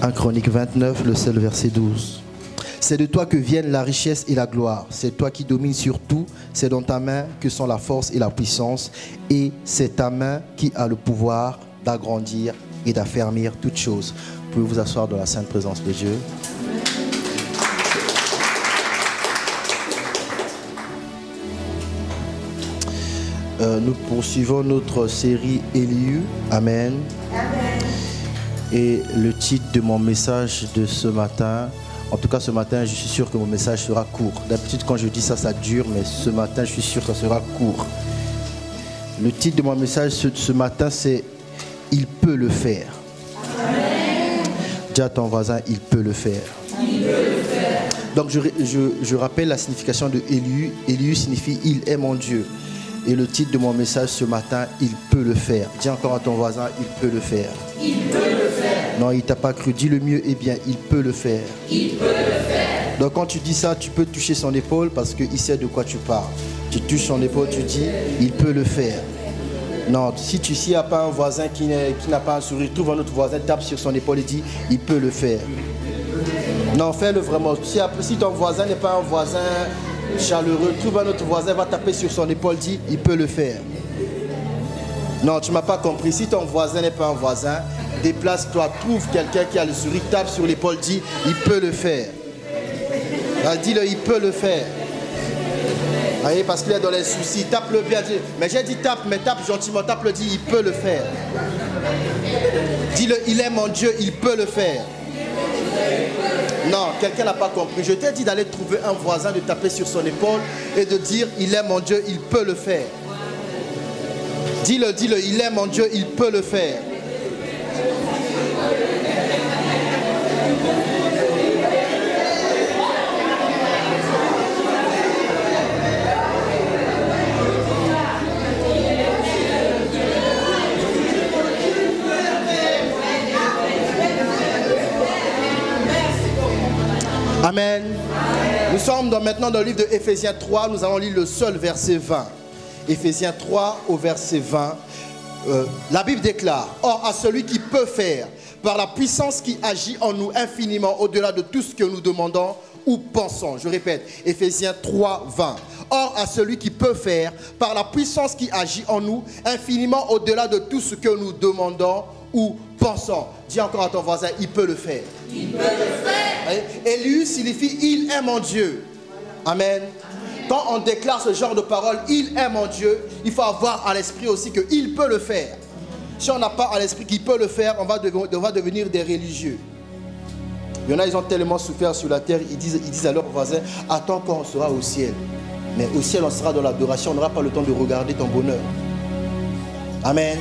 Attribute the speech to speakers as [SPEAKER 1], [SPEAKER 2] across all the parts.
[SPEAKER 1] 1 Chronique 29, le seul verset 12. C'est de toi que viennent la richesse et la gloire. C'est toi qui domines sur tout. C'est dans ta main que sont la force et la puissance. Et c'est ta main qui a le pouvoir d'agrandir et d'affermir toutes choses. Vous pouvez vous asseoir dans la sainte présence de Dieu. Nous poursuivons notre série Éliu. Amen. Amen. Et le titre de mon message de ce matin, en tout cas ce matin, je suis sûr que mon message sera court. D'habitude quand je dis ça, ça dure, mais ce matin, je suis sûr que ça sera court. Le titre de mon message ce matin, c'est « Il peut le faire ». Dis à ton voisin, il peut le faire. Il peut le faire. Donc je rappelle la signification de Éliu. Éliu signifie « Il est mon Dieu ». Et le titre de mon message ce matin, il peut le faire. Dis encore à ton voisin, il peut le faire. Il peut le faire. Non, il t'a pas cru. Dis le mieux, eh bien, il peut le faire. Il peut le faire. Donc quand tu dis ça, tu peux toucher son épaule parce qu'il sait de quoi tu parles. Tu touches son épaule, tu dis, il peut le faire. Non, si tu n'y a pas un voisin qui n'a pas un sourire, trouve un autre voisin, tape sur son épaule et dit, il peut le faire. Non, fais-le vraiment. Si ton voisin n'est pas un voisin chaleureux, trouve un autre voisin, va taper sur son épaule, dit, il peut le faire. Non, tu ne m'as pas compris. Si ton voisin n'est pas un voisin, déplace-toi, trouve quelqu'un qui a le sourire, tape sur l'épaule, dit, il peut le faire. Dis-le, il peut le faire. Voyez, parce qu'il est dans les soucis, tape-le bien. Mais j'ai dit tape, mais tape gentiment, tape-le, dit, il peut le faire. Dis-le, il est mon Dieu, il peut le faire. Non, quelqu'un n'a pas compris. Je t'ai dit d'aller trouver un voisin, de taper sur son épaule et de dire, il est mon Dieu, il peut le faire. Dis-le, dis-le, il est mon Dieu, il peut le faire. Amen. Nous sommes maintenant dans le livre de Éphésiens 3. Nous allons lire le seul verset 20. Éphésiens 3 au verset 20. La Bible déclare, « Or à celui qui peut faire, par la puissance qui agit en nous infiniment au-delà de tout ce que nous demandons ou pensons. » Je répète, Éphésiens 3, 20. « Or à celui qui peut faire, par la puissance qui agit en nous infiniment au-delà de tout ce que nous demandons ou pensons. » Dis encore à ton voisin, il peut le faire. Il peut le faire. Éliu signifie, il est mon Dieu. Amen. Quand on déclare ce genre de parole, il est mon Dieu, il faut avoir à l'esprit aussi qu'il peut le faire. Si on n'a pas à l'esprit qu'il peut le faire, on va devenir des religieux. Il y en a, ils ont tellement souffert sur la terre, ils disent à leurs voisins, attends quand on sera au ciel. Mais au ciel, on sera dans l'adoration, on n'aura pas le temps de regarder ton bonheur. Amen.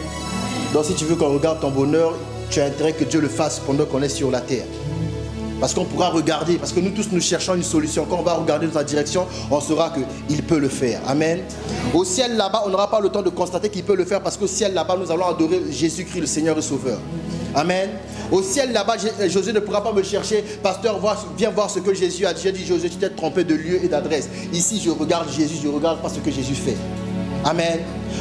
[SPEAKER 1] Donc si tu veux qu'on regarde ton bonheur, tu as intérêt que Dieu le fasse pendant qu'on est sur la terre. Parce qu'on pourra regarder, parce que nous tous nous cherchons une solution. Quand on va regarder dans sa direction, on saura qu'il peut le faire. Amen. Au ciel là-bas, on n'aura pas le temps de constater qu'il peut le faire parce qu'au ciel là-bas, nous allons adorer Jésus-Christ, le Seigneur et Sauveur. Amen. Au ciel là-bas, Josué ne pourra pas me chercher. Pasteur, viens voir ce que Jésus a dit. J'ai dit, Josué, tu t'es trompé de lieu et d'adresse. Ici, je regarde Jésus, je ne regarde pas ce que Jésus fait. Amen.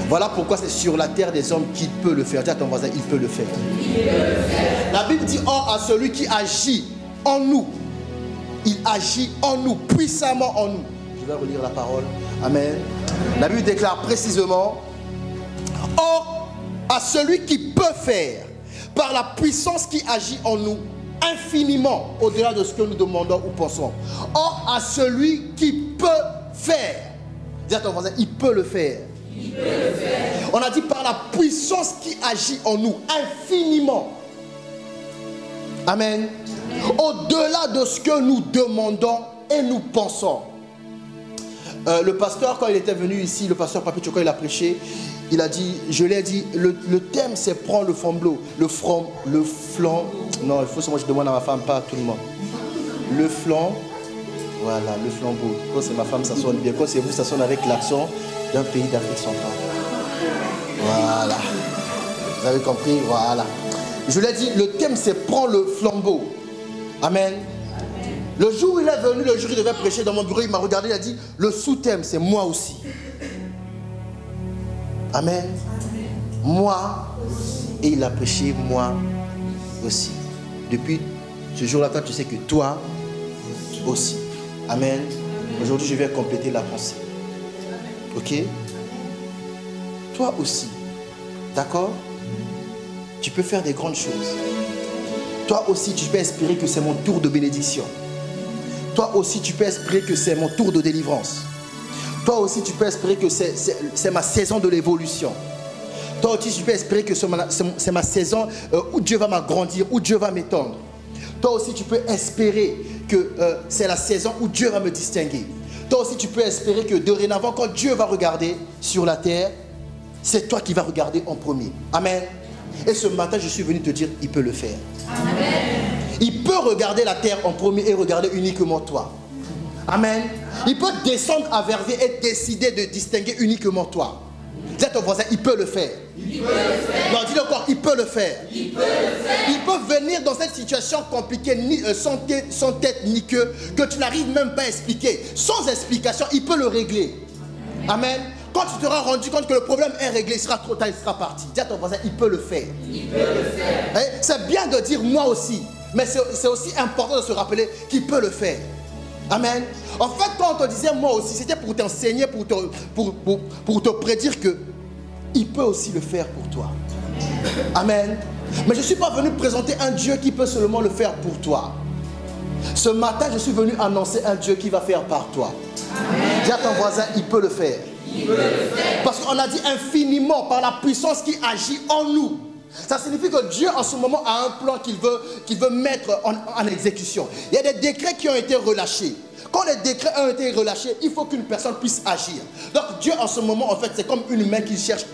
[SPEAKER 1] Voilà pourquoi c'est sur la terre des hommes qu'il peut le faire. Dis à ton voisin, il peut le faire. Il peut le faire. La Bible dit, or à celui qui agit en nous, il agit en nous, puissamment en nous. Je vais relire la parole. Amen. La Bible déclare précisément, or à celui qui peut faire, par la puissance qui agit en nous, infiniment au-delà de ce que nous demandons ou pensons. Or à celui qui peut faire. Dis à ton voisin, il peut le faire. Il peut le faire. On a dit par la puissance qui agit en nous, infiniment. Amen. Au-delà de ce que nous demandons et nous pensons. Le pasteur, quand il était venu ici, le pasteur Papi Tchoko, il a prêché, il a dit, je l'ai dit, le thème c'est prends le flambeau. Le flanc, non, il faut que moi je demande à ma femme, pas à tout le monde. Le flanc, voilà, le flambeau. Quand c'est ma femme, ça sonne bien. Quand c'est vous, ça sonne avec l'accent d'un pays d'Afrique centrale. Voilà. Vous avez compris? Voilà. Je l'ai dit, le thème c'est prends le flambeau. Amen. Le jour où il est venu, le jour où il devait prêcher dans mon bureau, il m'a regardé, il a dit, le sous-thème c'est moi aussi. Amen. Moi aussi. Et il a prêché moi aussi. Depuis Ce jour-là, toi, tu sais que toi aussi. Amen. Aujourd'hui, je vais compléter la pensée. Ok? Toi aussi. D'accord? Tu peux faire des grandes choses. Toi aussi, tu peux espérer que c'est mon tour de bénédiction. Toi aussi, tu peux espérer que c'est mon tour de délivrance. Toi aussi, tu peux espérer que c'est ma saison de l'évolution. Toi aussi, tu peux espérer que c'est ma saison où Dieu va m'agrandir, où Dieu va m'étendre. Toi aussi, tu peux espérer que c'est la saison où Dieu va me distinguer. Toi aussi, tu peux espérer que dorénavant, quand Dieu va regarder sur la terre, c'est toi qui vas regarder en premier. Amen. Et ce matin, je suis venu te dire, il peut le faire. Amen. Il peut regarder la terre en premier et regarder uniquement toi. Amen. Il peut descendre à Verviers et décider de distinguer uniquement toi. Dis à ton voisin, il peut le faire. Il peut le faire. Non, dis-le encore, il peut le faire. Il peut le faire. Il peut venir dans cette situation compliquée, sans tête ni queue, que tu n'arrives même pas à expliquer. Sans explication, il peut le régler. Amen. Quand tu te seras rendu compte que le problème est réglé, il sera trop tard, il sera parti. Dis à ton voisin, il peut le faire. Il peut le faire. C'est bien de dire moi aussi, mais c'est aussi important de se rappeler qu'il peut le faire. Amen. En fait, quand on te disait moi aussi, c'était pour t'enseigner, pour te prédire que il peut aussi le faire pour toi. Amen. Mais je ne suis pas venu présenter un Dieu qui peut seulement le faire pour toi. Ce matin, je suis venu annoncer un Dieu qui va faire par toi. Amen. Dis à ton voisin, il peut le faire. Il peut le faire. Parce qu'on a dit infiniment par la puissance qui agit en nous. Ça signifie que Dieu en ce moment a un plan qu'il veut mettre en exécution. Il y a des décrets qui ont été relâchés. Quand les décrets ont été relâchés, il faut qu'une personne puisse agir. Donc Dieu en ce moment, en fait, c'est comme une main qui cherche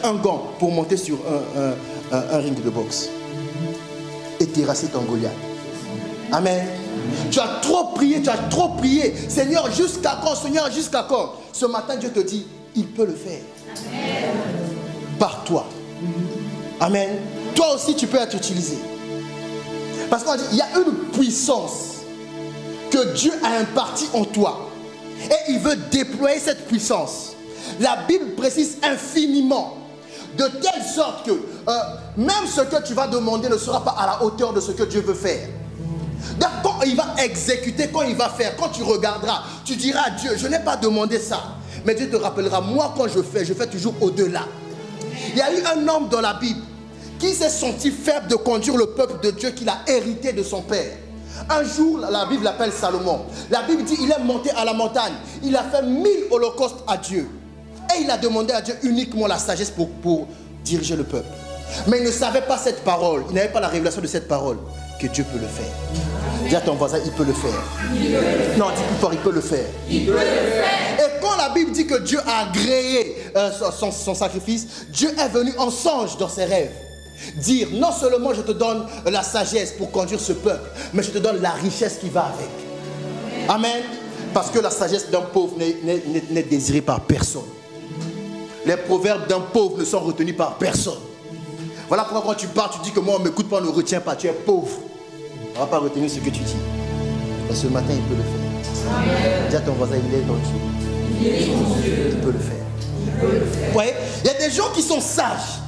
[SPEAKER 1] un gant pour monter sur un ring de boxe et terrasser ton Goliath. Amen. Tu as trop prié. Seigneur, jusqu'à quand? Seigneur, jusqu'à quand? Ce matin, Dieu te dit, il peut le faire. Amen. Par toi. Amen. Toi aussi, tu peux être utilisé. Parce qu'on dit, il y a une puissance que Dieu a impartie en toi. Et il veut déployer cette puissance. La Bible précise infiniment. De telle sorte que même ce que tu vas demander ne sera pas à la hauteur de ce que Dieu veut faire. Donc quand il va exécuter, quand il va faire, quand tu regarderas, tu diras à Dieu, je n'ai pas demandé ça. Mais Dieu te rappellera, moi quand je fais toujours au-delà. Il y a eu un homme dans la Bible qui s'est senti faible de conduire le peuple de Dieu qu'il a hérité de son père. Un jour, la Bible l'appelle Salomon. La Bible dit, il est monté à la montagne. Il a fait 1000 holocaustes à Dieu. Et il a demandé à Dieu uniquement la sagesse pour diriger le peuple. Mais il ne savait pas cette parole. Il n'avait pas la révélation de cette parole. Que Dieu peut le faire. Dis à ton voisin, il peut le faire. Non, dis plus fort, il peut le faire. Il peut le faire. Et quand la Bible dit que Dieu a agréé son sacrifice, Dieu est venu en songe dans ses rêves. Dire, non seulement je te donne la sagesse pour conduire ce peuple, mais je te donne la richesse qui va avec. Amen. Parce que la sagesse d'un pauvre n'est désirée par personne. Les proverbes d'un pauvre ne sont retenus par personne. Voilà pourquoi quand tu parles, tu dis que moi on ne m'écoute pas, on ne retient pas, tu es pauvre. On ne va pas retenir ce que tu dis. Mais ce matin, il peut le faire. Amen. Dis à ton voisin, il est ton Dieu. Il peut le faire. Vous voyez, il y a des gens qui sont sages.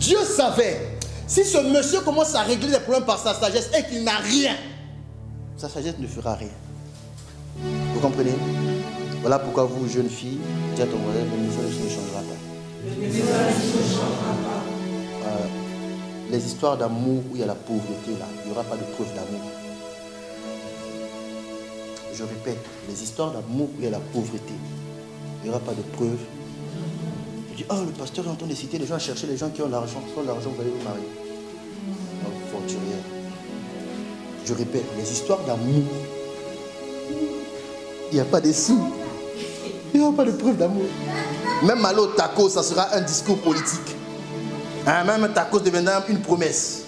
[SPEAKER 1] Dieu savait, si ce monsieur commence à régler les problèmes par sa sagesse et qu'il n'a rien, sa sagesse ne fera rien. Vous comprenez? Voilà pourquoi vous, jeunes filles, dis à ton voisin, le message ne changera pas. Le message ne changera pas. Les histoires d'amour où il y a la pauvreté, là, il n'y aura pas de preuve d'amour. Je répète, les histoires d'amour où il y a la pauvreté, il n'y aura pas de preuve. Je dis, oh, le pasteur est en train de citer les gens à chercher les gens qui ont l'argent. Sans l'argent, vous allez vous marier. Non, forturière. Je répète, les histoires d'amour, il n'y a pas de sous. Il n'y aura pas de preuve d'amour. Même aller au taco, ça sera un discours politique. Hein, même ta cause deviendra une promesse.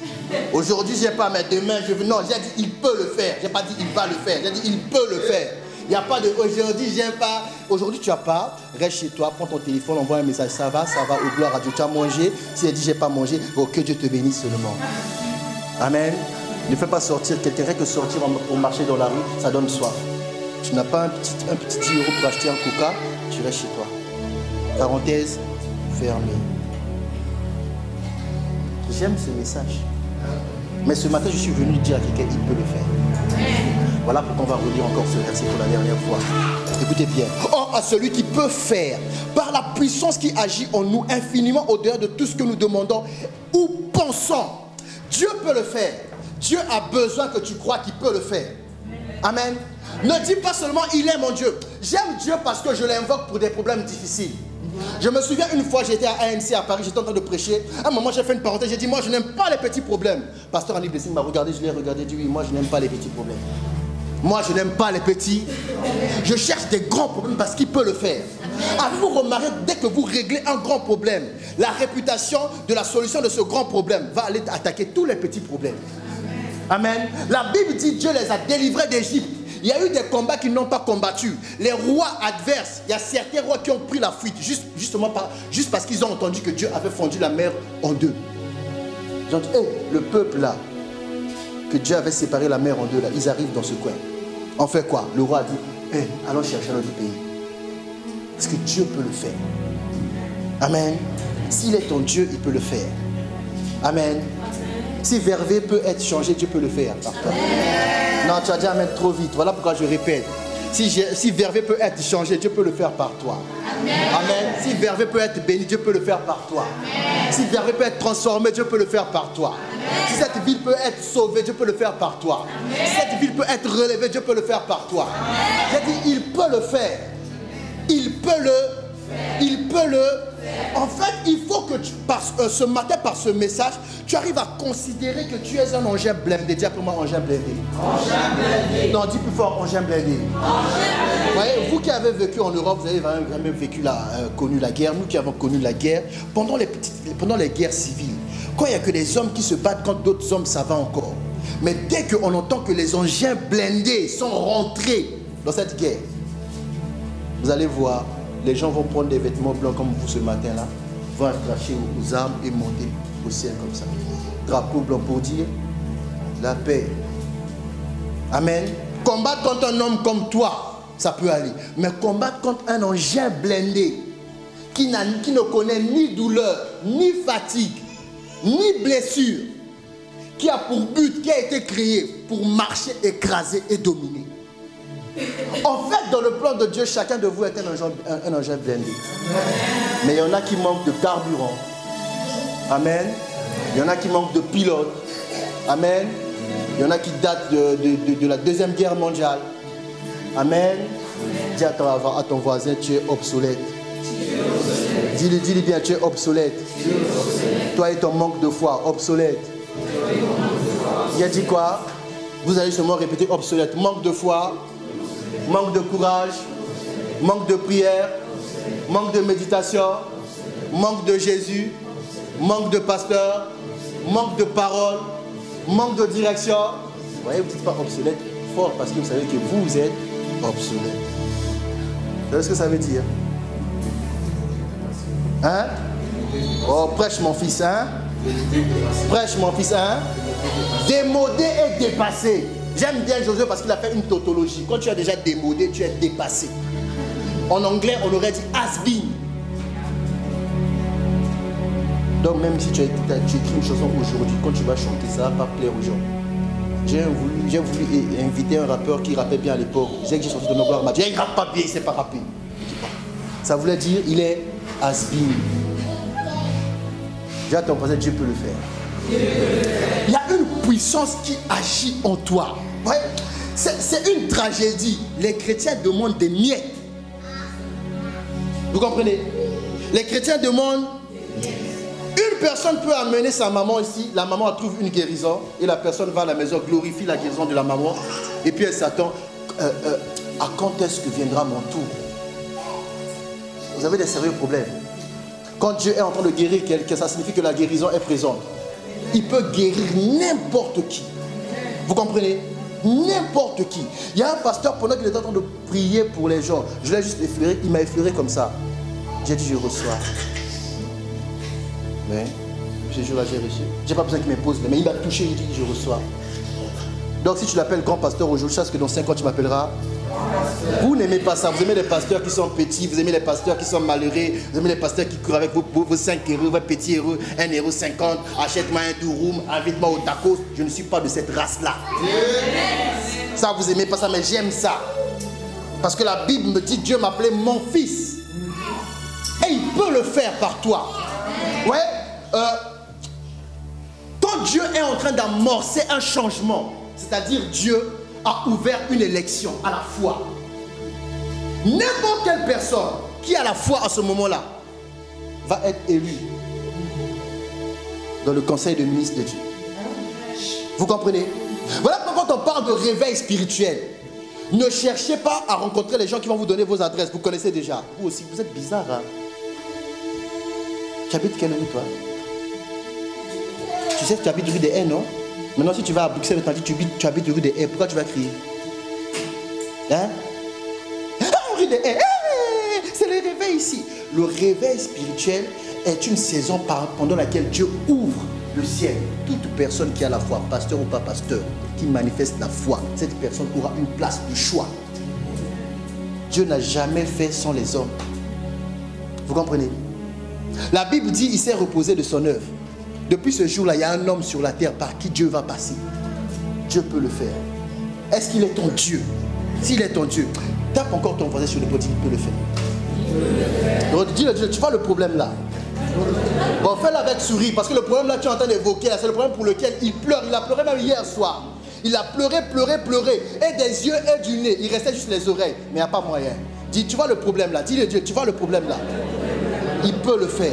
[SPEAKER 1] Aujourd'hui, je n'ai pas, mais demain, je veux. Non, j'ai dit, il peut le faire. Je n'ai pas dit, il va le faire. J'ai dit, il peut le faire. Il n'y a pas de aujourd'hui, j'aime pas. Aujourd'hui, tu n'as pas. Reste chez toi, prends ton téléphone, envoie un message. Ça va, au gloire à Dieu. Tu as mangé. Si elle dit, j'ai pas mangé, oh, que Dieu te bénisse seulement. Amen. Ne fais pas sortir quelqu'un. Rien que sortir pour marcher dans la rue, ça donne soif. Tu n'as pas un petit 10 € pour acheter un coca, tu restes chez toi. Parenthèse fermée. J'aime ce message. Mais ce matin, je suis venu dire à quelqu'un, il peut le faire. Voilà pourquoi on va relire encore ce verset pour la dernière fois. Écoutez bien. Or, à celui qui peut faire, par la puissance qui agit en nous, infiniment au-delà de tout ce que nous demandons ou pensons. Dieu peut le faire. Dieu a besoin que tu crois qu'il peut le faire. Amen. Ne dis pas seulement il est mon Dieu. J'aime Dieu parce que je l'invoque pour des problèmes difficiles. Je me souviens une fois, j'étais à ANC à Paris, j'étais en train de prêcher. À un moment, j'ai fait une parenthèse, j'ai dit, moi je n'aime pas les petits problèmes. Pasteur Annie Blessing m'a regardé, je l'ai regardé, dit, oui, moi je n'aime pas les petits problèmes. Moi je n'aime pas les petits. Je cherche des grands problèmes parce qu'il peut le faire. Avez-vous remarqué, dès que vous réglez un grand problème, la réputation de la solution de ce grand problème va aller attaquer tous les petits problèmes. Amen. La Bible dit, Dieu les a délivrés d'Égypte. Il y a eu des combats qu'ils n'ont pas combattus. Les rois adverses, il y a certains rois qui ont pris la fuite juste parce qu'ils ont entendu que Dieu avait fondu la mer en deux. Ils ont dit, hey, le peuple là, que Dieu avait séparé la mer en deux là, ils arrivent dans ce coin. On fait quoi? Le roi a dit, hey, allons chercher notre pays. Parce que Dieu peut le faire. Amen. S'il est ton Dieu, il peut le faire. Amen. Si Vervé peut être changé, Dieu peut le faire par toi. Non, tu as dit Amen trop vite. Voilà pourquoi je répète. Si Vervé peut être changé, Dieu peut le faire par toi. Amen. Si Vervé peut être béni, Dieu peut le faire par toi. Si Vervé peut être transformé, Dieu peut le faire par toi. Si cette ville peut être sauvée, Dieu peut le faire par toi. Si cette ville peut être relevée, Dieu peut le faire par toi. J'ai dit, il peut le faire. Il peut le. En fait, il faut que ce matin, par ce message, tu arrives à considérer que tu es un engin blindé. Dis après moi, engin blindé. Engin blindé. Non, dis plus fort, engin blindé. Vous voyez, vous qui avez vécu en Europe, vous avez même connu la guerre. Nous qui avons connu la guerre, pendant les guerres civiles, quand il n'y a que des hommes qui se battent, quand d'autres hommes, ça va encore. Mais dès qu'on entend que les engins blindés sont rentrés dans cette guerre, vous allez voir, les gens vont prendre des vêtements blancs comme vous ce matin-là, vont attacher aux armes et monter au ciel comme ça. Drapeau blanc pour dire la paix. Amen. Combattre contre un homme comme toi, ça peut aller. Mais combattre contre un engin blindé qui ne connaît ni douleur, ni fatigue, ni blessure, qui a pour but, qui a été créé pour marcher, écraser et dominer. En fait, dans le plan de Dieu, chacun de vous est un engin blindé. Mais il y en a qui manquent de carburant. Amen. Il y en a qui manquent de pilotes. Amen. Il y en a qui datent de la Deuxième Guerre mondiale. Amen. Dis à ton voisin, tu es obsolète. Dis-lui bien, tu es obsolète. Toi et ton manque de foi, obsolète. Il a dit quoi? Vous allez seulement répéter obsolète. Manque de foi. Manque de courage, manque de prière, manque de méditation, manque de Jésus, manque de pasteur, manque de parole, manque de direction. Vous voyez, vous ne dites pas obsolète fort parce que vous savez que vous êtes obsolète. Vous savez ce que ça veut dire? Hein? Oh, prêche mon fils, hein? Prêche mon fils, hein? Démodé et dépassé. J'aime bien Josué parce qu'il a fait une tautologie. Quand tu as déjà démodé, tu es dépassé. En anglais, on aurait dit has been. Donc même si tu écris une chanson aujourd'hui, quand tu vas chanter, ça ne va pas plaire aux gens. J'ai voulu inviter un rappeur qui rappait bien à l'époque. J'ai sorti de nos gloires, il m'a dit, il ne rappe pas bien, il ne sait pas rapper. Ça voulait dire, il est has been. J'ai à ton passé, Dieu peut le faire. Il y a une puissance qui agit en toi. Ouais. C'est une tragédie. Les chrétiens demandent des miettes. Vous comprenez? Les chrétiens demandent. Une personne peut amener sa maman ici. La maman trouve une guérison. Et la personne va à la maison, glorifie la guérison de la maman. Et puis elle s'attend. À quand est-ce que viendra mon tour? Vous avez des sérieux problèmes. Quand Dieu est en train de guérir quelqu'un, ça signifie que la guérison est présente. Il peut guérir n'importe qui. Vous comprenez? N'importe qui. Il y a un pasteur, pendant qu'il était en train de prier pour les gens, je l'ai juste effleuré, il m'a effleuré comme ça. J'ai dit, je reçois. Mais, ce jour-là, j'ai reçu. J'ai pas besoin qu'il m'impose, mais il m'a touché, j'ai dit, je reçois. Donc, si tu l'appelles grand pasteur aujourd'hui, je sais que dans 5 ans, tu m'appelleras Vous n'aimez pas ça. Vous aimez les pasteurs qui sont petits, vous aimez les pasteurs qui sont malheureux, vous aimez les pasteurs qui courent avec vos 5 euros, vos petits euros, 1,50 €, achète-moi un durum, invite-moi au tacos. Je ne suis pas de cette race-là. Ça, vous n'aimez pas ça, mais j'aime ça. Parce que la Bible me dit, Dieu m'appelait mon fils. Et il peut le faire par toi. Ouais. Quand Dieu est en train d'amorcer un changement, c'est-à-dire Dieu a ouvert une élection à la foi. N'importe quelle personne qui a la foi à ce moment-là va être élue dans le conseil de ministres de Dieu. Vous comprenez? Voilà pourquoi quand on parle de réveil spirituel, ne cherchez pas à rencontrer les gens qui vont vous donner vos adresses. Vous connaissez déjà. Vous aussi, vous êtes bizarre. Hein? Tu habites quelle rue, toi? Tu sais que tu habites rue des Haies, non? Maintenant, si tu vas à Bruxelles, tu habites rue des Haies, pourquoi tu vas crier? Hein? Ah, rue des Haies! C'est le réveil ici. Le réveil spirituel est une saison pendant laquelle Dieu ouvre le ciel. Toute personne qui a la foi, pasteur ou pas pasteur, qui manifeste la foi, cette personne aura une place de choix. Dieu n'a jamais fait sans les hommes. Vous comprenez? La Bible dit, il s'est reposé de son œuvre. Depuis ce jour-là, il y a un homme sur la terre par qui Dieu va passer. Dieu peut le faire. Est-ce qu'il est ton Dieu? S'il est ton Dieu, tape encore ton voisin sur le côté, il peut le faire. Donc dis-le, tu vois le problème là. Bon, fais-le avec sourire, parce que le problème là, tu es en train d'évoquer, c'est le problème pour lequel il pleure. Il a pleuré même hier soir. Il a pleuré. Et des yeux et du nez. Il restait juste les oreilles. Mais il n'y a pas moyen. Dis, tu vois le problème là. Dis-le Dieu, tu vois le problème là. Il peut le faire.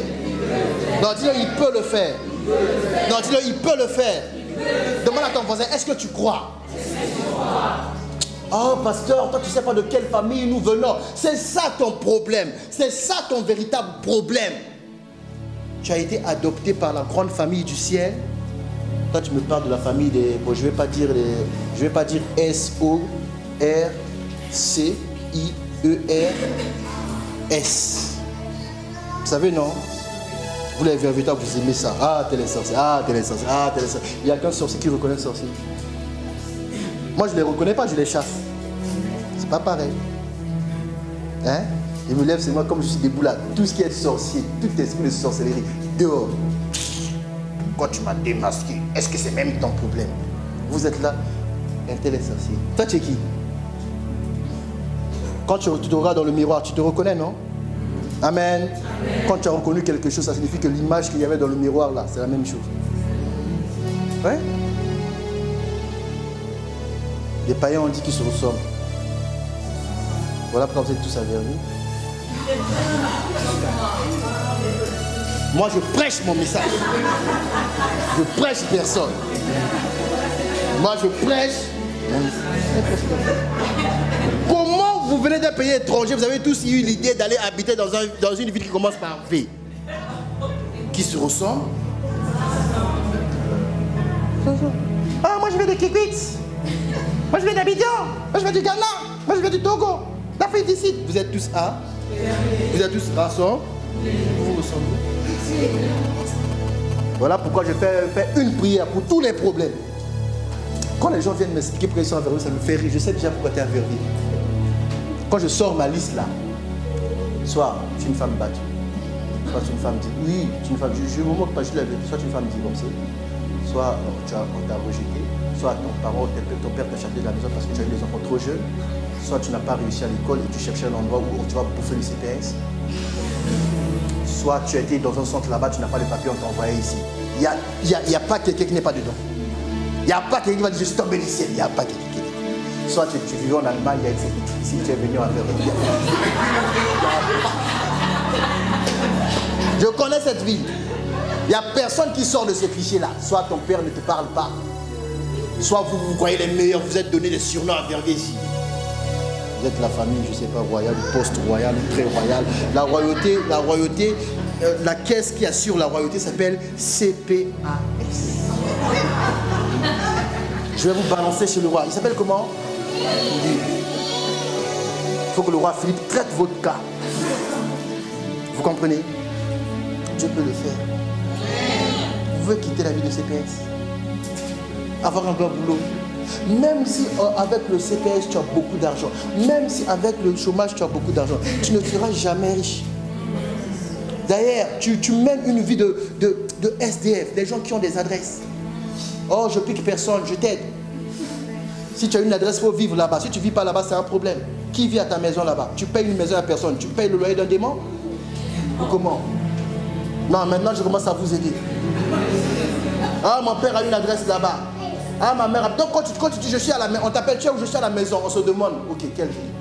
[SPEAKER 1] Non, dis-le, il peut le faire. Non, dis-le, il peut le faire. Demande à ton voisin, est-ce que tu crois? Oh, pasteur, toi, tu ne sais pas de quelle famille nous venons. C'est ça ton problème. C'est ça ton véritable problème. Tu as été adopté par la grande famille du ciel. Toi, tu me parles de la famille des... Bon, je ne vais pas dire S-O-R-C-I-E-R-S. Vous savez, non? Vous les véritables, vous aimez ça. Ah, t'es les sorciers. Ah, t'es les sorciers. Ah, t'es les sorciers. Il n'y a qu'un sorcier qui reconnaît le sorcier. Moi, je ne les reconnais pas, je les chasse. C'est pas pareil. Hein? Je me lève, c'est moi comme je suis debout là. Tout ce qui est sorcier, tout esprit de sorcellerie, dehors. Pourquoi tu m'as démasqué? Est-ce que c'est même ton problème? Vous êtes là, un tel est sorcier. Toi, tu es qui? Quand tu te regardes dans le miroir, tu te reconnais, non? Amen. Amen. Quand tu as reconnu quelque chose, ça signifie que l'image qu'il y avait dans le miroir là, c'est la même chose. Ouais? Les païens ont dit qu'ils se ressemblent. Voilà pourquoi vous êtes tous avertis. Moi, je prêche mon message. Je prêche personne. Moi, je prêche mon message. Comment vous venez d'un pays étranger, vous avez tous eu l'idée d'aller habiter dans une ville qui commence par V, qui se ressemble? Ah, moi je viens de Kikwit. Moi je viens d'Abidjan. Moi je viens du Ghana. Moi je viens du Togo. L'Afrique d'ici. Vous êtes tous à? Vous êtes tous rassemblés? Vous vous ressemblez? Voilà pourquoi je fais une prière pour tous les problèmes. Quand les gens viennent m'expliquer pourquoi ils sont avertis, ça me fait rire. Je sais déjà pourquoi tu es averti. Quand je sors ma liste là, soit tu es une femme battue, soit tu es une femme dit oui, tu es une femme, je ne me moque pas, je l'ai vu, soit tu es une femme divorcée, soit on t'a rejeté, soit ton père t'a chassé de la maison parce que tu as eu des enfants trop jeunes, soit tu n'as pas réussi à l'école et tu cherchais un endroit où tu vas bouffer le CPS, soit tu as été dans un centre là-bas, tu n'as pas de papier, on t'a envoyé ici. Il n'y a pas quelqu'un qui n'est pas dedans. Il n'y a pas quelqu'un qui va dire je suis tombé du ciel. Il n'y a pas quelqu'un qui est dedans. Soit tu vivais en Allemagne, il y a une sécurité. Ici, tu es venu en faire. Je connais cette ville. Il n'y a personne qui sort de ce cliché-là. Soit ton père ne te parle pas, soit vous croyez les meilleurs, vous êtes donné des surnoms à verger ici. Vous êtes la famille, je ne sais pas, royale, post-royale, pré-royale. La royauté, la caisse qui assure la royauté s'appelle CPAS. Je vais vous balancer chez le roi. Il s'appelle comment? Il faut que le roi Philippe traite votre cas. Vous comprenez? Dieu peut le faire. Vous voulez quitter la vie de CPS? Avoir un bon boulot? Même si avec le CPS tu as beaucoup d'argent, même si avec le chômage tu as beaucoup d'argent, tu ne seras jamais riche. D'ailleurs, tu mènes une vie de SDF, des gens qui ont des adresses. Oh, je pique personne, je t'aide. Si tu as une adresse, il faut vivre là-bas. Si tu ne vis pas là-bas, c'est un problème. Qui vit à ta maison là-bas? Tu payes une maison à personne. Tu payes le loyer d'un démon? Ou comment? Non, maintenant je commence à vous aider. Ah, mon père a une adresse là-bas. Ah, ma mère a... Donc quand tu dis je suis à la maison, on t'appelle tu es où? Je suis à la maison. On se demande, ok, quelle ville?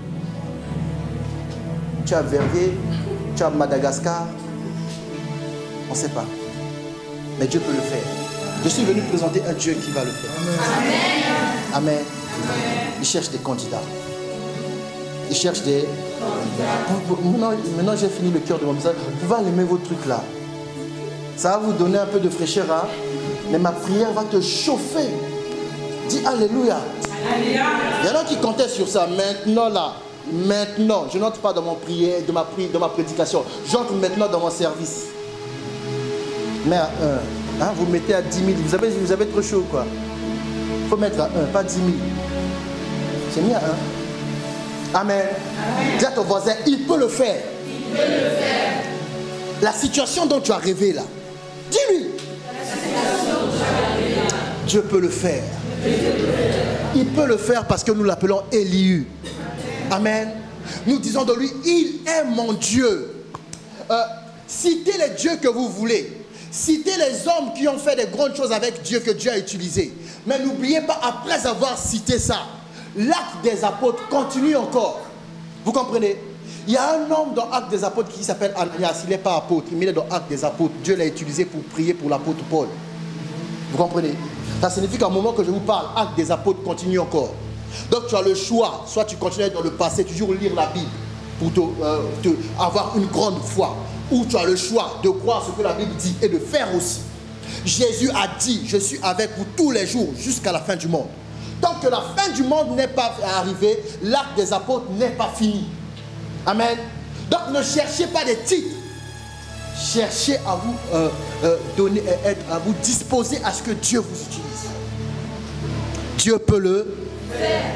[SPEAKER 1] Tu as Verviers, tu as Madagascar. On ne sait pas. Mais Dieu peut le faire. Je suis venu présenter un Dieu qui va le faire. Amen. Amen. Il cherche des candidats. Il cherche des... Maintenant j'ai fini le cœur de mon message. Vous pouvez allumer vos trucs là. Ça va vous donner un peu de fraîcheur. Hein? Mais ma prière va te chauffer. Dis Alléluia. Il y en a qui comptaient sur ça. Maintenant là. Maintenant. Je n'entre pas dans mon prière, dans ma prédication. J'entre maintenant dans mon service. Mais à 1. Hein, vous mettez à 10 000. Vous avez trop chaud quoi. Il faut mettre à 1, pas 10 000. C'est mis à 1. Amen. Dis à ton voisin, il peut le faire. Il peut le faire. La situation dont tu as rêvé là, dis-lui. Dieu peut le faire. Il peut le faire parce que nous l'appelons Élihu. Amen. Nous disons de lui, il est mon Dieu. Citez les dieux que vous voulez. Citez les hommes qui ont fait des grandes choses avec Dieu que Dieu a utilisé. Mais n'oubliez pas, après avoir cité ça, l'acte des apôtres continue encore. Vous comprenez? Il y a un homme dans l'acte des apôtres qui s'appelle Ananias. Il n'est pas apôtre, mais il est dans l'acte des apôtres. Dieu l'a utilisé pour prier pour l'apôtre Paul. Vous comprenez? Ça signifie qu'à un moment que je vous parle, l'acte des apôtres continue encore. Donc tu as le choix. Soit tu continues dans le passé, toujours lire la Bible pour avoir une grande foi. Ou tu as le choix de croire ce que la Bible dit et de faire aussi. Jésus a dit, je suis avec vous tous les jours jusqu'à la fin du monde. Tant que la fin du monde n'est pas arrivée, l'acte des apôtres n'est pas fini. Amen. Donc ne cherchez pas des titres. Cherchez à vous donner, à vous disposer à ce que Dieu vous utilise. Dieu peut le faire.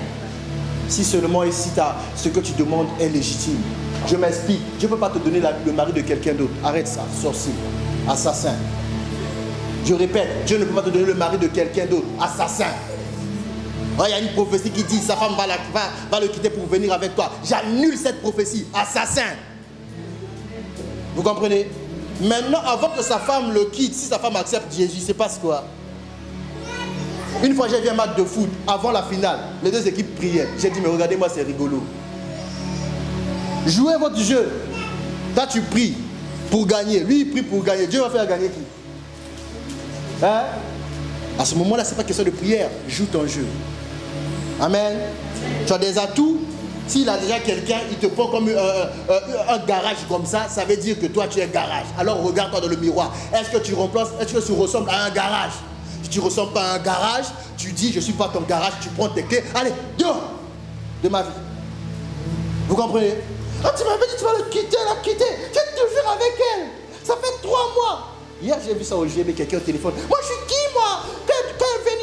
[SPEAKER 1] Si seulement ici ce que tu demandes est légitime. Je m'explique. Dieu ne peut pas te donner le mari de quelqu'un d'autre. Arrête ça, sorcier, assassin. Je répète, Dieu ne peut pas te donner le mari de quelqu'un d'autre. Assassin. Oh, il y a une prophétie qui dit sa femme va le quitter pour venir avec toi. J'annule cette prophétie. Assassin. Vous comprenez? Maintenant, avant que sa femme le quitte, si sa femme accepte Jésus, il se passe quoi? Une fois, j'ai vu un match de foot. Avant la finale, les deux équipes priaient. J'ai dit, mais regardez-moi, c'est rigolo. Jouez votre jeu. Toi, tu pries pour gagner. Lui, il prie pour gagner. Dieu va faire gagner qui? Hein? À ce moment-là, ce n'est pas question de prière. Joue ton jeu. Amen. Tu as des atouts. S'il a déjà quelqu'un, il te prend comme un garage comme ça, ça veut dire que toi, tu es garage. Alors, regarde-toi dans le miroir. Est-ce que tu ressembles à un garage? Si tu ne ressembles pas à un garage, tu dis, je ne suis pas ton garage, tu prends tes clés. Allez, dehors de ma vie. Vous comprenez? Ah, tu m'avais dit tu vas le quitter, la quitter. Tu es toujours avec elle. Ça fait 3 mois. Hier, j'ai vu ça au GB, quelqu'un au téléphone. Moi, je suis qui, moi?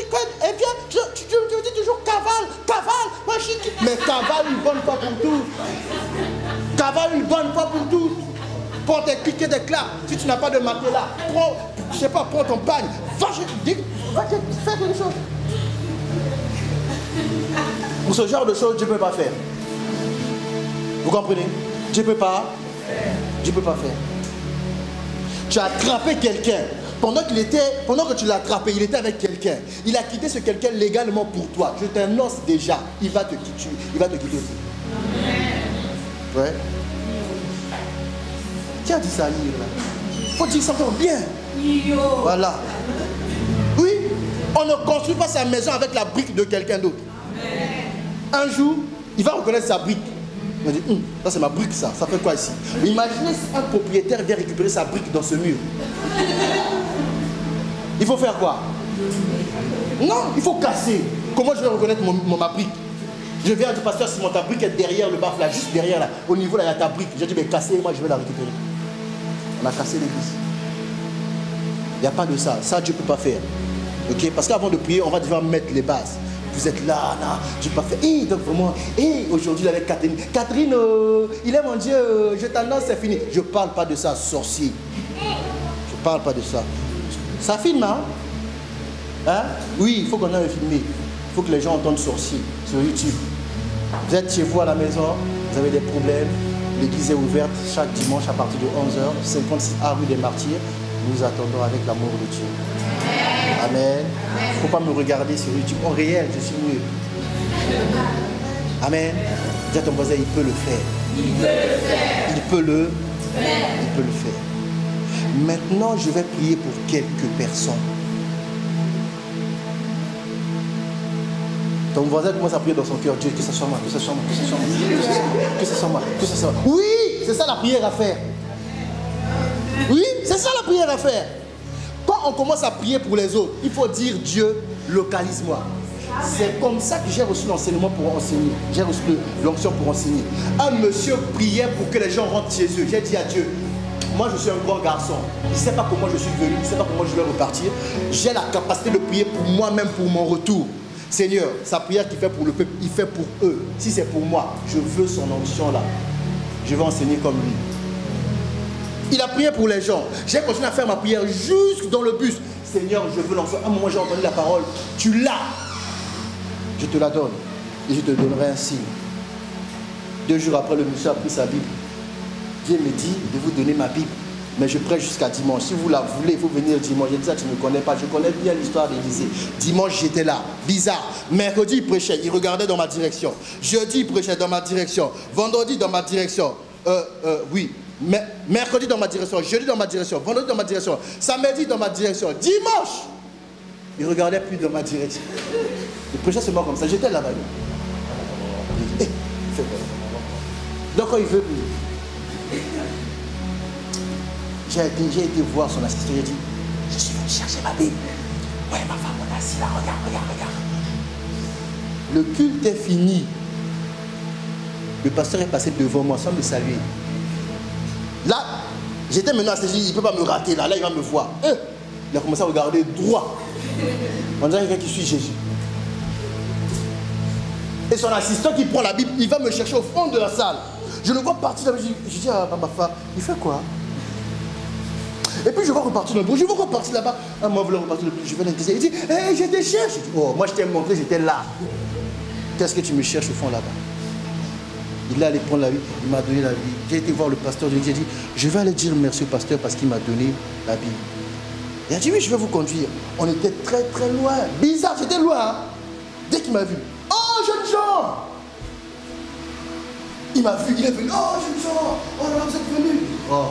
[SPEAKER 1] Quand elle vient, tu me dis toujours cavale. Moi, je suis qui? Mais cavale une bonne fois pour tout. Cavale une bonne fois pour tout. Prends tes cliquets d'éclat. Si tu n'as pas de matelas, prends, je sais pas, prends ton pagne. Va faire quelque chose. Pour ce genre de choses, Dieu ne peut pas faire. Vous comprenez? Dieu ne peut pas. Dieu ne peut pas faire. Tu as attrapé quelqu'un. Pendant que tu l'as attrapé, il était avec quelqu'un. Il a quitté ce quelqu'un légalement pour toi. Je t'annonce déjà, il va te quitter. Il va te quitter aussi. Ouais. Qui a dit ça hier là? Faut dire ça encore bien. Voilà. Oui, on ne construit pas sa maison avec la brique de quelqu'un d'autre. Un jour, il va reconnaître sa brique. Il va dire, ça c'est ma brique ça fait quoi ici? Imaginez si un propriétaire vient récupérer sa brique dans ce mur. Il faut faire quoi? Non, il faut casser. Comment je vais reconnaître ma brique? Je viens du pasteur Simon, ta brique est derrière le baffe là, juste derrière là. Au niveau là, il y a ta brique. J'ai dit, mais cassez, moi je vais la récupérer. On a cassé l'église. Il n'y a pas de ça. Ça, Dieu ne peut pas faire. Ok? Parce qu'avant de prier, on va devoir mettre les bases. vous êtes là, là, j'ai pas fait. Et donc vraiment, et aujourd'hui avec Catherine. Catherine, il est mon Dieu, je t'annonce, c'est fini. Je parle pas de ça, sorcier. Je parle pas de ça. Ça filme, hein? Hein? Oui, il faut qu'on aille filmer. Il faut que les gens entendent sorcier sur YouTube. Vous êtes chez vous à la maison, vous avez des problèmes. L'église est ouverte chaque dimanche à partir de 11h, 56 A rue des Martyrs. Nous attendons avec l'amour de Dieu. Amen. Il ne faut pas me regarder sur YouTube. En réel, je suis mieux. Amen. Dis à ton voisin, il peut le faire. Il peut le faire. Il peut le faire. Maintenant, je vais prier pour quelques personnes. Ton voisin commence à prier dans son cœur. Dieu, que ça soit moi, que ça soit moi, que ça soit moi, que ça soit moi, que ça soit moi. Oui, c'est ça la prière à faire. Oui, c'est ça la prière à faire. Quand on commence à prier pour les autres, il faut dire Dieu, localise-moi. C'est comme ça que j'ai reçu l'enseignement pour enseigner. J'ai reçu l'onction pour enseigner. Un monsieur priait pour que les gens rentrent chez eux. J'ai dit à Dieu, moi je suis un grand garçon. Il ne sait pas comment je suis venu, il ne sait pas comment je vais repartir. J'ai la capacité de prier pour moi-même, pour mon retour. Seigneur, sa prière qu'il fait pour le peuple, il fait pour eux. Si c'est pour moi, je veux son onction là. Je vais enseigner comme lui. Il a prié pour les gens. J'ai continué à faire ma prière jusque dans le bus. Seigneur, je veux l'onction. À un moment, j'ai entendu la parole. Tu l'as. Je te la donne. Et je te donnerai un signe. 2 jours après, le monsieur a pris sa Bible. Dieu me dit de vous donner ma Bible. Mais je prêche jusqu'à dimanche. Si vous la voulez, il faut venir dimanche. J'ai dit ça, tu ne me connais pas. Je connais bien l'histoire d'Élysée. Dimanche, j'étais là. Bizarre. Mercredi, il prêchait. Il regardait dans ma direction. Jeudi, il prêchait dans ma direction. Vendredi, dans ma direction. Oui. Mercredi, dans ma direction. Jeudi, dans ma direction. Vendredi, dans ma direction. Samedi, dans ma direction. Dimanche, il regardait plus dans ma direction. Il prêchait seulement comme ça. J'étais là-bas. Il fait quoi? Donc, quand il veut plus. J'ai été voir son assistant, j'ai dit, je suis venu chercher ma Bible. Ouais, ma femme, on est assis là, regarde. Le culte est fini. Le pasteur est passé devant moi sans me saluer. Là, j'étais maintenant assis, il ne peut pas me rater, là il va me voir. Il a commencé à regarder droit. On dirait quelqu'un qui suit Jésus. Et son assistant qui prend la Bible, il va me chercher au fond de la salle. Je le vois partir là, je dis à ma femme, il fait quoi? Et puis je vais repartir là-bas. Je vais repartir là-bas. Ah, moi, je voulais repartir là-bas. Je vais l'interroger. Il dit, hey, je te cherche. Je dis, oh, moi, je t'ai montré, j'étais là. Qu'est-ce que tu me cherches au fond là-bas? Il est allé prendre la Bible. Il m'a donné la Bible. J'ai été voir le pasteur. J'ai dit, je vais aller dire merci au pasteur parce qu'il m'a donné la Bible. Il a dit, oui, je vais vous conduire. On était très, très loin. Bizarre, j'étais loin. Hein? Dès qu'il m'a vu, oh, jeune Jean! Il m'a vu, il est venu, oh, jeune Jean! Oh là, vous êtes venu. Oh.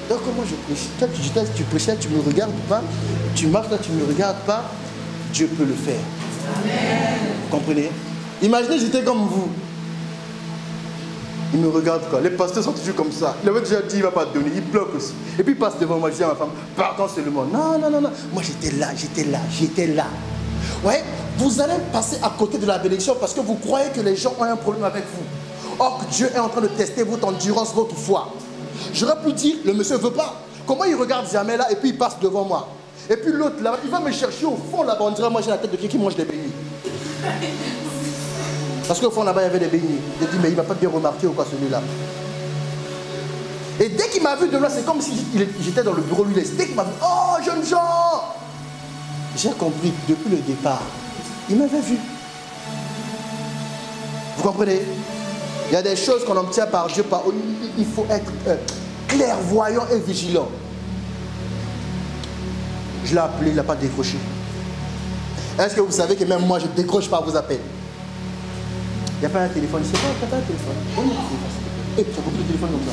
[SPEAKER 1] Donc comment je prêche? Toi, tu prêchais, tu ne me regardes pas. Tu marches là, tu ne me regardes pas. Dieu peut le faire. Amen. Vous comprenez? Imaginez, j'étais comme vous. Il me regarde quoi. Les pasteurs sont toujours comme ça. Il avait déjà dit, il ne va pas te donner. Il bloque aussi. Et puis il passe devant moi, je dis à ma femme, pardon seulement. Non. Moi j'étais là. Ouais, vous allez passer à côté de la bénédiction parce que vous croyez que les gens ont un problème avec vous. Or que Dieu est en train de tester votre endurance, votre foi. J'aurais pu dire, le monsieur ne veut pas. Comment il regarde jamais là et puis il passe devant moi? Et puis l'autre là, il va me chercher au fond là-bas. On dirait, moi j'ai la tête de quelqu'un qui mange des beignets. Parce qu'au fond là-bas il y avait des beignets. J'ai dit, mais il ne m'a pas bien remarqué ou quoi celui-là. Et dès qu'il m'a vu de là, c'est comme si j'étais dans le bureau lui. Dès qu'il m'a vu, oh jeune Jean! J'ai compris depuis le départ. Il m'avait vu. Vous comprenez? Il y a des choses qu'on obtient par Dieu, il faut être clairvoyant et vigilant. Je l'ai appelé, il n'a pas décroché. Est-ce que vous savez que même moi, je ne décroche pas vos appels? Il n'y a pas un téléphone, je ne sais pas, il n'y a pas un téléphone. Oh non, et tu as compris le téléphone comme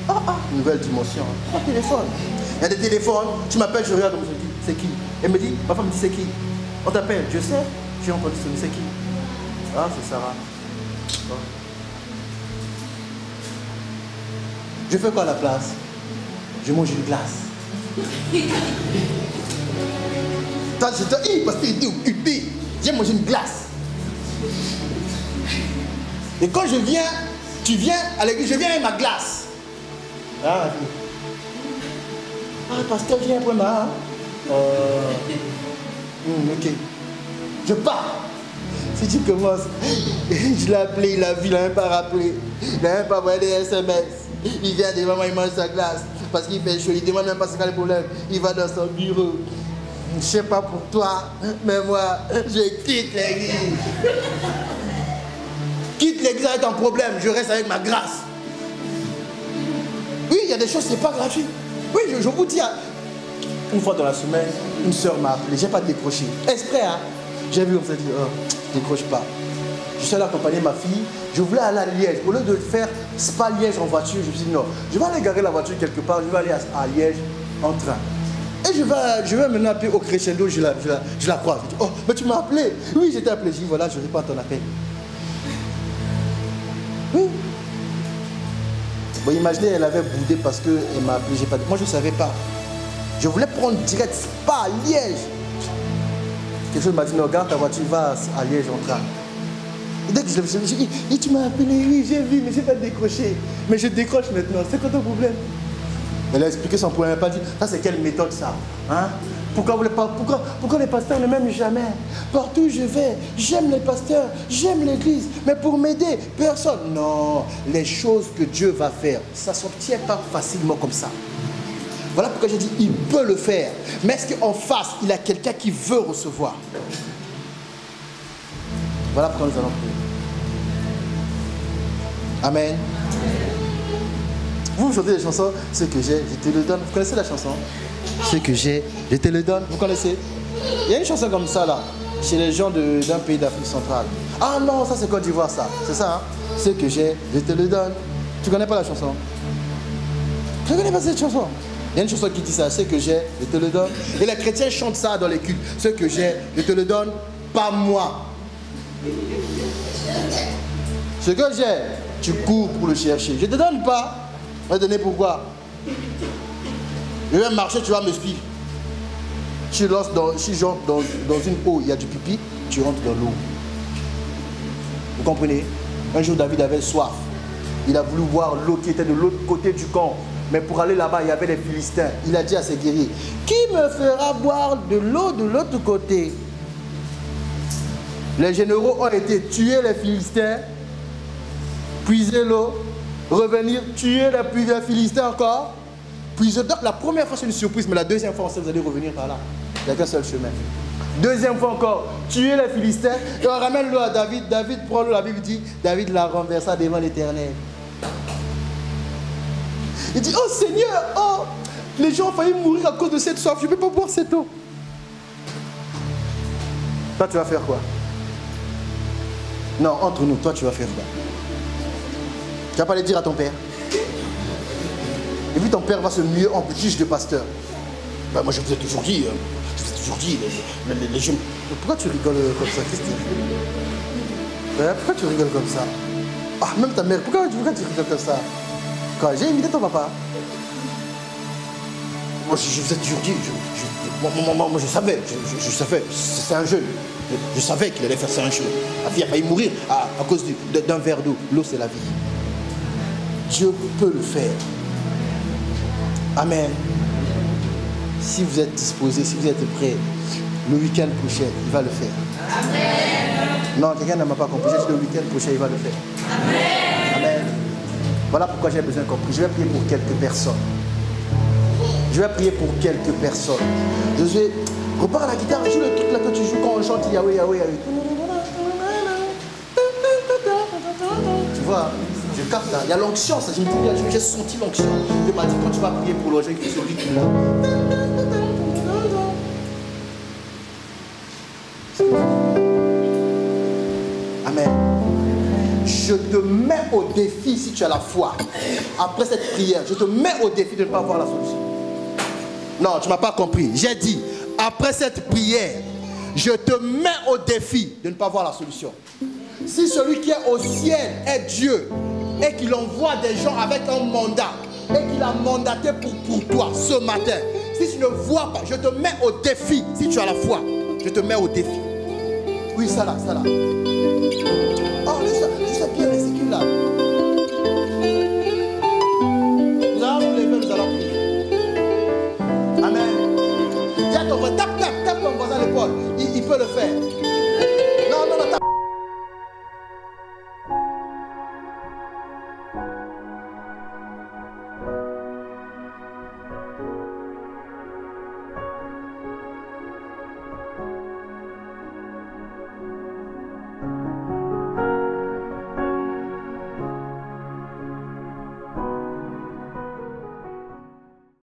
[SPEAKER 1] ça. Nouvelle dimension. Un téléphone. Il y a des téléphones, tu m'appelles, je regarde, je dis, c'est qui? Elle me dit, ma femme me dit, c'est qui? On t'appelle, je sais, j'ai entendu sonner, c'est qui? Ah, c'est Sarah. Je fais quoi à la place? Je mange une glace. Parce que j'ai mangé une glace. Et quand je viens, tu viens à l'église, je viens avec ma glace. Ah, ma fille. Ah, pasteur, viens après moi. Ok. je pars. Si tu commences, je l'ai appelé, il a vu, il n'a même pas rappelé. Il n'a même pas envoyé des SMS. Il vient devant moi, il mange sa glace. Parce qu'il fait chaud, il ne demande même pas ce qu'il a le problème. Il va dans son bureau. Je ne sais pas pour toi, mais moi, je quitte l'église. Quitte l'église avec un problème, je reste avec ma grâce. Oui, il y a des choses, c'est pas gratuit. Oui, je vous dis, une fois dans la semaine, une soeur m'a appelé, j'ai pas décroché. Exprès, hein. J'ai vu, on s'est dit, oh, décroche pas. Je suis allé accompagner ma fille, je voulais aller à Liège. Au lieu de faire Spa-Liège en voiture, je me suis dit non, je vais aller garer la voiture quelque part, je vais aller à Liège en train. Et je vais maintenant appeler au crescendo, je la croise. Je dis, oh, mais tu m'as appelé. Oui, j'étais appelé. Je dis, voilà, je réponds à ton appel. Oui. Bon, imaginez, elle avait boudé parce qu'elle m'a appelé. Moi, je ne savais pas. Je voulais prendre direct Spa, Liège. Quelque chose m'a dit, non, regarde ta voiture, va à Liège en train. Et dès que je l'ai dit, et tu m'as appelé, oui, j'ai vu, mais je n'ai pas décroché. Mais je décroche maintenant, c'est quoi ton problème? Elle a expliqué son problème, elle n'a pas dit, ça c'est quelle méthode ça, hein? Pourquoi les pasteurs ne m'aiment jamais? Partout où je vais, j'aime les pasteurs, j'aime l'église, mais pour m'aider, personne. Non, les choses que Dieu va faire, ça ne s'obtient pas facilement comme ça. Voilà pourquoi j'ai dit, il peut le faire. Mais est-ce qu'en face, il a quelqu'un qui veut recevoir? Voilà pourquoi nous allons prier. Amen. Vous chantez des chansons, ce que j'ai, je te le donne. Vous connaissez la chanson? Ce que j'ai, je te le donne. Vous connaissez? Il y a une chanson comme ça là, chez les gens d'un pays d'Afrique centrale. Ah non, ça c'est Côte d'Ivoire ça. C'est ça, hein? Ce que j'ai, je te le donne. Tu connais pas la chanson? Tu ne connais pas cette chanson? Il y a une chanson qui dit ça, ce que j'ai, je te le donne. Et les chrétiens chantent ça dans les cultes. Ce que j'ai, je te le donne, pas moi. Ce que j'ai, tu cours pour le chercher. Je ne te donne pas. Je vais te donner pourquoi. Je vais marcher, tu vas me suivre. Si je rentre dans une eau, il y a du pipi, tu rentres dans l'eau. Vous comprenez? Un jour, David avait soif. Il a voulu voir l'eau qui était de l'autre côté du camp. Mais pour aller là-bas, il y avait les Philistins. Il a dit à ses guerriers, qui me fera boire de l'eau de l'autre côté? Les généraux ont été tuer les Philistins, puiser l'eau, revenir, tuer les Philistins encore. Puiser. Donc la première fois c'est une surprise, mais la deuxième fois vous allez revenir par là. Il n'y a qu'un seul chemin. Deuxième fois encore, tuer les Philistins. Et on ramène l'eau à David. David prend l'eau, la Bible dit, David la renversa devant l'Éternel. Il dit, oh Seigneur, oh, les gens ont failli mourir à cause de cette soif, je ne peux pas boire cette eau. Toi, tu vas faire quoi? Non, entre nous, toi, tu vas faire quoi? Tu vas pas aller dire à ton père. Et puis ton père va se muer en juge de pasteur. Ben, moi, je vous ai toujours dit, les jeunes... Pourquoi tu rigoles comme ça, Christine? Pourquoi tu rigoles comme ça? Ah, même ta mère, pourquoi tu rigoles comme ça? Quand j'ai invité ton papa, moi je vous ai toujours dit, moi je savais, c'est un jeune, je savais qu'il allait faire ça un jour. La fille a failli mourir à cause d'un verre d'eau. L'eau c'est la vie. Dieu peut le faire. Amen. Si vous êtes disposés, si vous êtes prêts, le week-end prochain, il va le faire. Amen. Non, quelqu'un ne m'a pas compris, le week-end prochain, il va le faire. Amen. Amen. Voilà pourquoi j'ai besoin de comprendre. Je vais prier pour quelques personnes. Je vais prier pour quelques personnes. Je vais... Repars à la guitare, joue le truc là que tu joues quand on chante Yahweh, Yahweh, Yahweh. Tu vois, je capte là. Il y a l'onction, ça. J'ai senti l'onction. Je m'a dit quand tu vas prier pour l'oreille, il faut ce rythme là. Amen. Je te mets au défi si tu as la foi. Après cette prière, je te mets au défi de ne pas voir la solution. Non, tu ne m'as pas compris. J'ai dit, après cette prière, je te mets au défi de ne pas voir la solution. Si celui qui est au ciel est Dieu et qu'il envoie des gens avec un mandat et qu'il a mandaté pour toi ce matin, si tu ne vois pas, je te mets au défi. Si tu as la foi, je te mets au défi. Oui, ça là, ça là. Oh, je sais bien les sécules là. Nous allons nous lever, nous allons prier. Amen. Dis à ton voisin, tape ton voisin à l'épaule. Il peut le faire.